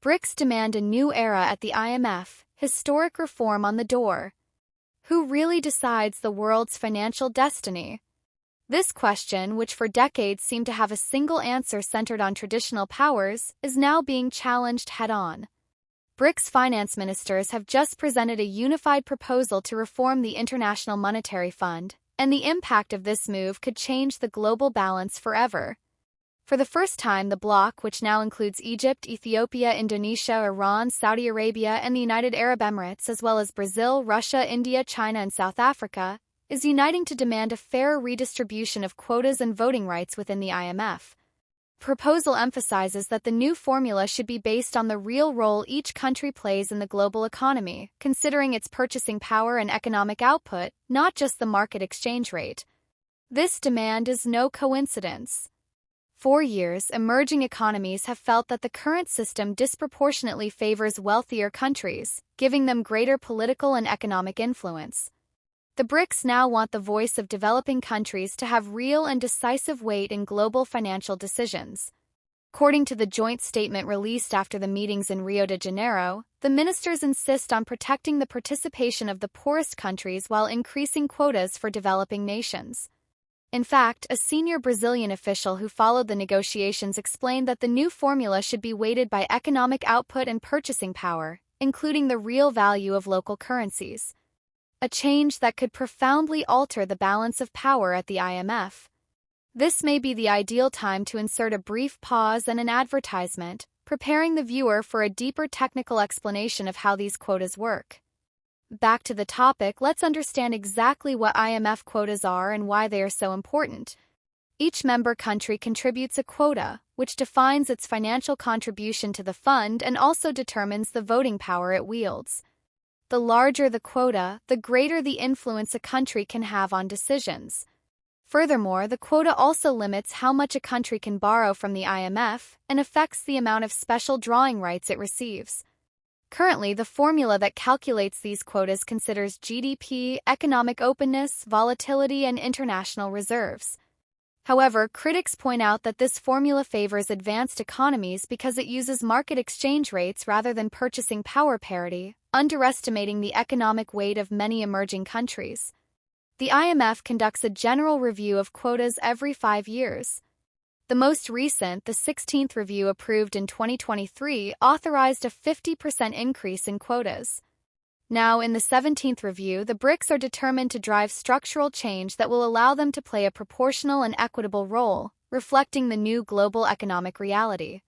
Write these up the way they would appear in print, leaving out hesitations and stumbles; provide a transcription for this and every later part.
Brics demand a new era at the IMF, historic reform on the door. Who really decides the world's financial destiny? This question, which for decades seemed to have a single answer centered on traditional powers, is now being challenged head-on. Brics finance ministers have just presented a unified proposal to reform the International Monetary Fund, and the impact of this move could change the global balance forever. For the first time, the bloc, which now includes Egypt, Ethiopia, Indonesia, Iran, Saudi Arabia, and the United Arab Emirates, as well as Brazil, Russia, India, China, and South Africa, is uniting to demand a fair redistribution of quotas and voting rights within the IMF. The proposal emphasizes that the new formula should be based on the real role each country plays in the global economy, considering its purchasing power and economic output, not just the market exchange rate. This demand is no coincidence. For years, emerging economies have felt that the current system disproportionately favors wealthier countries, giving them greater political and economic influence. The Brics now want the voice of developing countries to have real and decisive weight in global financial decisions. According to the joint statement released after the meetings in Rio de Janeiro, the ministers insist on protecting the participation of the poorest countries while increasing quotas for developing nations. In fact, a senior Brazilian official who followed the negotiations explained that the new formula should be weighted by economic output and purchasing power, including the real value of local currencies. A change that could profoundly alter the balance of power at the IMF. This may be the ideal time to insert a brief pause and an advertisement, preparing the viewer for a deeper technical explanation of how these quotas work. Back to the topic, let's understand exactly what IMF quotas are and why they are so important. Each member country contributes a quota, which defines its financial contribution to the fund and also determines the voting power it wields. The larger the quota, the greater the influence a country can have on decisions. Furthermore, the quota also limits how much a country can borrow from the IMF and affects the amount of special drawing rights it receives. Currently, the formula that calculates these quotas considers GDP, economic openness, volatility, and international reserves. However, critics point out that this formula favors advanced economies because it uses market exchange rates rather than purchasing power parity, underestimating the economic weight of many emerging countries. The IMF conducts a general review of quotas every 5 years. The most recent, the 16th review approved in 2023, authorized a 50% increase in quotas. Now, in the 17th review, the Brics are determined to drive structural change that will allow them to play a proportional and equitable role, reflecting the new global economic reality.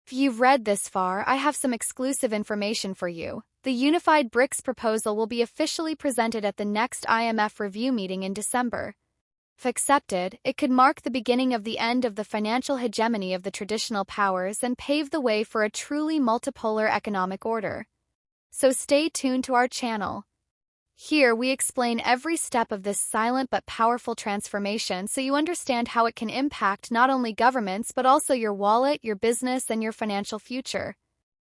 If you've read this far, I have some exclusive information for you. The unified Brics proposal will be officially presented at the next IMF review meeting in December. If accepted, it could mark the beginning of the end of the financial hegemony of the traditional powers and pave the way for a truly multipolar economic order. So stay tuned to our channel. Here we explain every step of this silent but powerful transformation so you understand how it can impact not only governments but also your wallet, your business, and your financial future.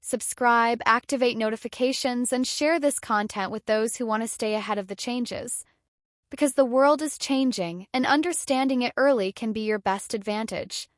Subscribe, activate notifications, and share this content with those who want to stay ahead of the changes. Because the world is changing, and understanding it early can be your best advantage.